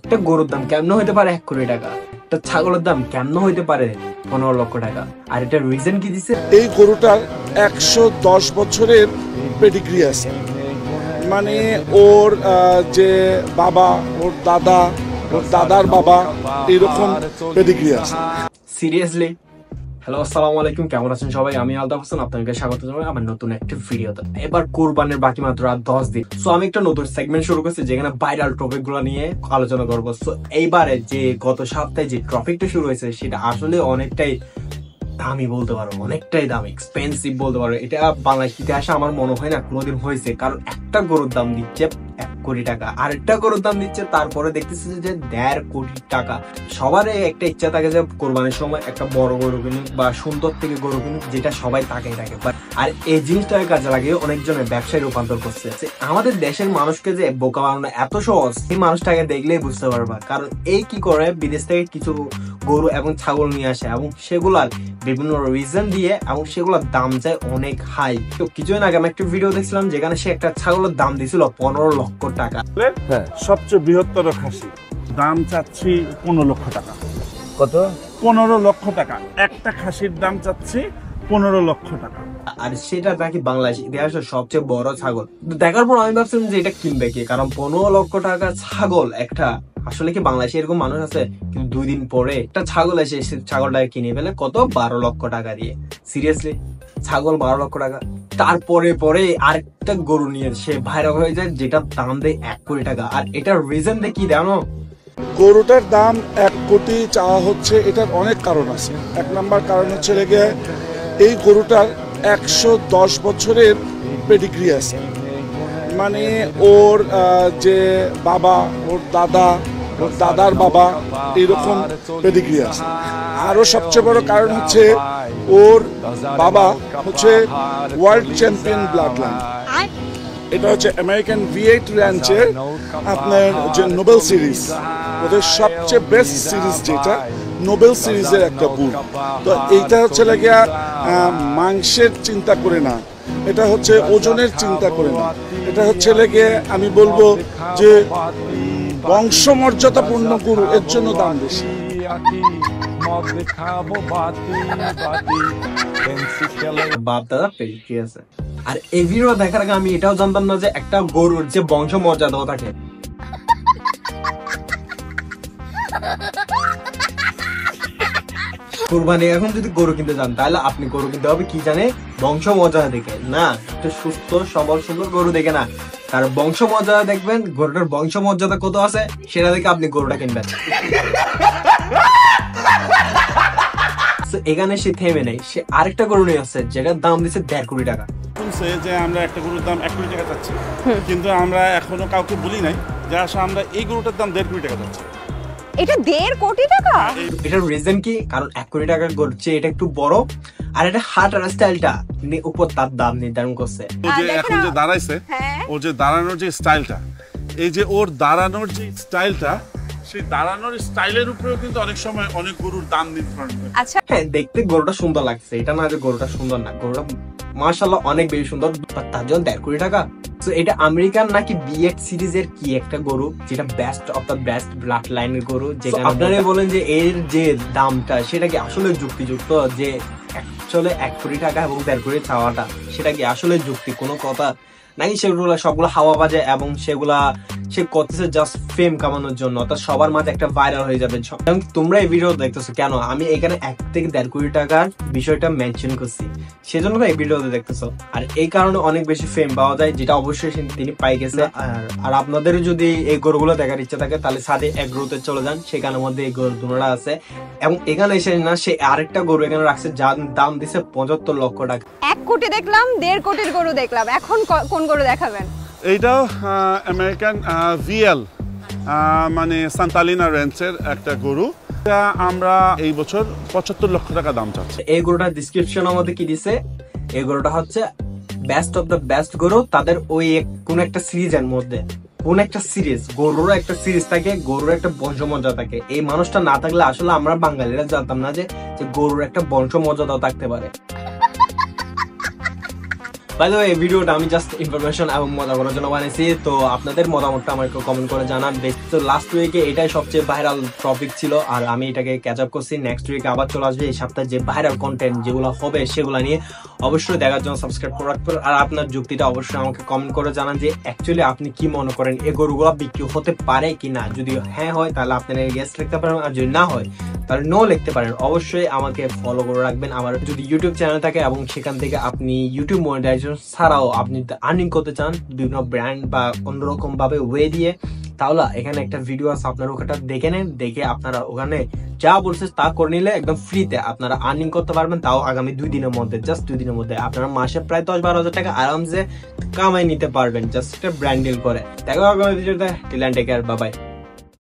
একটা গরুর দাম কেমন হইতে পারে 1 কোটি টাকা, একটা ছাগলের দাম কেমন হইতে পারে 15 লক্ষ টাকা? আর এটা রিজন কি দিছে? এই গরুটার 110 বছরের পেডিগ্রি আছে, মানে ওর যে বাবা, ওর দাদা, ওর দাদার বাবা, এরকম পেডিগ্রি আছে। সিরিয়াসলি? হ্যালো, আসসালামু আলাইকুম, কেমন আছেন সবাই? আমি আলতাফ হোসেন, আপনাদেরকে স্বাগত জানাই আমার নতুন একটা ভিডিওতে। এবার কুরবানির বাকি মাত্র আর 10 দিন। সো আমি একটা নতুন সেগমেন্ট শুরু করছি যেখানে ভাইরাল টপিক গুলো নিয়ে আলোচনা করবো। সো এইবারে যে গত সপ্তাহে যে টপিকটা শুরু হয়েছে সেটা আসলে অনেকটাই দামি বলতে পারো, অনেকটাই দামি, এক্সপেন্সিভ বলতে পারো। এটা বাংলাদেশ ইতিহাসে আমার মনে হয় না কোনোদিন হয়েছে, কারণ একটা গরুর দাম দিচ্ছে 1 কোটি টাকা, আরেকটা গরুর দাম দিচ্ছে তারপরে দেখতেছি যে 1.5 কোটি টাকা। সবার একটা ইচ্ছা থাকে যে কোরবানির সময় একটা বড় গরু কিনুক বা সুন্দর থেকে গরু কিনুক, যেটা সবাই তাকাই থাকে। আর এই জিনিসটাকে কাজে লাগিয়ে অনেকজনের ব্যবসায় রূপান্তর করছে। আমাদের দেশের মানুষকে যে বোকা বানানো এত সহজ, এই মানুষটাকে দেখলেই বুঝতে পারবা। কারণ এই কি করে, বিদেশ থেকে কিছু গরু এবং ছাগল নিয়ে আসে এবং সেগুলার বিভিন্ন রিজন দিয়ে এবং সেগুলোর দাম যায় অনেক হাই। তো কিছুদিন আগে আমি একটা ভিডিও দেখছিলাম যেখানে সে একটা ছাগলের দাম দিয়েছিল 15 লক্ষ টাকা। সবচেয়ে বৃহত্তর খাসি দাম চাচ্ছি 15 লক্ষ টাকা। কত? 15 লক্ষ টাকা। একটা খাসির দাম চাচ্ছি 15 লক্ষ টাকা। আর সেটা নাকি বাংলাদেশ ইতিহাসের সবচেয়ে বড় ছাগল। দেখার পর আমি ভাবছিলাম যে এটা কিনবে কি, কারণ 15 লক্ষ টাকা ছাগল একটা, আসলে কি বাংলাদেশে এরকম মানুষ আছে? কিন্তু 2 দিন পরে একটা ছাগল এসে ছাগলটাকে কিনে ফেলে কত? 12 লক্ষ টাকা দিয়ে। সিরিয়াসলি? ছাগল 12 লক্ষ টাকা। তারপরে পরে আরেকটা গরু নিয়ে সে ভাইরাল হয়ে যায় যেটার দাম দেয় 1 কোটি টাকা। আর এটার রিজন দিয়ে কি জানো? গরুটার দাম 1 কোটি চাওয়া হচ্ছে, এটার অনেক কারণ আছে। 1 নাম্বার কারণ হচ্ছে লেগে এই গরুটার 110 বছরের পেডিগ্রি আছে, মানে ওর যে বাবা, ওর দাদা, ওর দাদার বাবা, এরকম পেডিগ্রি আছে। আরো সবচেয়ে বড় কারণ হচ্ছে ওর বাবা হচ্ছে ওয়ার্ল্ড চ্যাম্পিয়ন ব্লাড লাইন। এটা হচ্ছে আমেরিকান V8 র্যাঞ্চের আপনার যে নোবেল সিরিজ, ওদের সবচেয়ে বেস্ট সিরিজ যেটা নোবেল সিরিজের একটা বুল। তো এইটা হচ্ছে লাগিয়া মাংসের চিন্তা করে না, এটা হচ্ছে ওজনের চিন্তা করে না, এটা হচ্ছে লেগে আমি বলবো যে বংশমর্যাদাপূর্ণ গরু, এর জন্য দাম বেশি। বাপ দাদা পেডিগ্রি আছে। আর এই ভিডিও দেখার আগে আমি এটাও জানতাম না যে একটা গরুর যে বংশ মর্যাদাও থাকে। কুরবানি এখন যদি গরু কিনতে যান তাহলে আপনি গরু কিনতে হবে কি জানে? বংশ মর্যাদা দেখে না, একটা সুস্থ সবল সুন্দর গরু দেখে না, তার বংশ মর্যাদা দেখবেন। গরুটার বংশ মর্যাদা কত আছে সেটা দেখে আপনি গরুটা কিনবেন। এখানে সে থেমে নেই, সে আরেকটা গরু নিয়ে আসছে যেটার দাম দিচ্ছে 1.5 কোটি টাকা। শুনছে যে আমরা একটা গরুর দাম 1 কোটি টাকা চাচ্ছি, কিন্তু আমরা এখনো কাউকে বলি নাই যে আসলে আমরা এই গরুটার দাম 1.5 কোটি টাকা চাচ্ছি। এটা 1.5 কোটি টাকা? এটার রিজন কি? কারণ 1 কোটি টাকার গরু চেয়ে এটা একটু বড়, আর এটা হাঁটার স্টাইলটা উপর তার দাম নির্ধারণ করছে। ও যে এখন যে দাঁড়াইছে, ও যে দাঁড়ানোর যে স্টাইলটা, এই যে ওর দাঁড়ানোর যে স্টাইলটা, সেই দাঁড়ানোর স্টাইলের উপরেও কিন্তু অনেক সময় অনেক গরুর দাম নির্ধারণ করে। আচ্ছা, হ্যাঁ, দেখতে গরুটা সুন্দর লাগছে, এটা না যে গরুটা সুন্দর না, গরুটা মাশাআল্লাহ অনেক বেশি সুন্দর, তার জন্য 1.5 কোটি টাকা। তো এটা আমেরিকান নাকি V8 সিরিজের কি একটা গরু, যেটা best of the best blood লাইনের গরু। যেখানে আপনারা বলেন যে এর যে দামটা সেটা কি আসলে যুক্তিযুক্ত, যে আসলে 1 কোটি টাকা এবং 1.5 কোটি চাওয়াটা, সেটা কি আসলে যুক্তি কোনো কথা নাকি? সেগুলো সবগুলো হাওয়া বাজে এবং সেগুলা সে করতেছে জাস্ট ফেম কামানোর জন্য, অর্থাৎ সবার মাঝে একটা ভাইরাল হয়ে যাবে। তোমরা এই ভিডিও দেখতেছো কেন? আমি এখানে 1 থেকে 1.5 কোটি টাকার বিষয়টা মেনশন করছি, সেজন্য এই ভিডিওতে দেখতেছো। আর এই কারণে অনেক বেশি ফেম পাওয়া যায়, যেটা অবশ্যই তিনি পাই গেছে। আর আপনাদের যদি এই গরুগুলো দেখার ইচ্ছা থাকে তাহলে সাথে এগ্রোতে চলে যান, সেখানের মধ্যে এই গরু দুটোটা আছে। এবং এখানে এসে না সে আরেকটা গরু এখানে রাখছে যার দাম দিছে 75 লক্ষ টাকা। 1 কোটি দেখলাম, 1.5 কোটির গরু দেখলাম, এখন কোন গরু দেখাবেন? এইটাও আমেরিকান VL, মানে সান্তালিনা রেঞ্চের একটা গরু। আমরা এই বছর 75 লক্ষ টাকা দাম চাচ্ছি। এই গরুটার ডিসক্রিপশনের মধ্যে কি দিছে? এই গরুটা হচ্ছে বেস্ট অফ দ্য বেস্ট গরু, তাদের ওই কোন একটা সিরিজের মধ্যে, কোন একটা সিরিজ, গরুর একটা সিরিজ থাকে, গরুর একটা বংশমর্যাদা থাকে। এই মানুষটা না থাকলে আসলে আমরা বাঙালিরা জানতাম না যে গরুর একটা বংশমর্যাদাও থাকতে পারে। বাই দ্য ওয়ে এই ভিডিওটা আমি জাস্ট ইনফরমেশন এবং মজা করার জন্য বানিয়েছি। তো আপনাদের মতামতটা আমাকে কমেন্ট করে জানান। তো লাস্ট উইকে এটাই সবচেয়ে ভাইরাল টপিক ছিল, আর আমি এটাকে ক্যাচ আপ করছি। নেক্সট উইকে আবার চলে আসবে এই সপ্তাহে যে ভাইরাল কন্টেন্ট যেগুলো হবে সেগুলো নিয়ে। অবশ্যই দেখার জন্য সাবস্ক্রাইব করে রাখবেন, আর আপনার যুক্তিটা অবশ্যই আমাকে কমেন্ট করে জানান যে অ্যাকচুয়ালি আপনি কি মনে করেন এই গরুগুলো বিক্রি হতে পারে কিনা। যদি হ্যাঁ হয় তাহলে আপনারা গেস লিখতে পারেন, আর যদি না হয় তাহলে নো লিখতে পারেন। অবশ্যই আমাকে ফলো করে রাখবেন আমার যদি ইউটিউব চ্যানেল থাকে, এবং সেখান থেকে আপনি ইউটিউব মনিটাইজেশন ছাড়াও আপনি আর্নিং করতে চান বিভিন্ন ব্র্যান্ড বা অন্যরকম ভাবে ওয়ে দিয়ে, তাহলে এখানে একটা ভিডিও আছে, আপনারা ওখানটা দেখে নেন। দেখে আপনারা ওখানে যা বলছে তা করে নিলে একদম ফ্রিতে আপনারা আর্নিং করতে পারবেন, তাও আগামী 2 দিনের মধ্যে। জাস্ট 2 দিনের মধ্যে আপনারা মাসে প্রায় 10-12 হাজার টাকা আরামসে কামাই নিতে পারবেন, জাস্ট একটা ব্র্যান্ড ডিল করে। দেখো আগামী ভিডিওতে। Till end take care, bye by.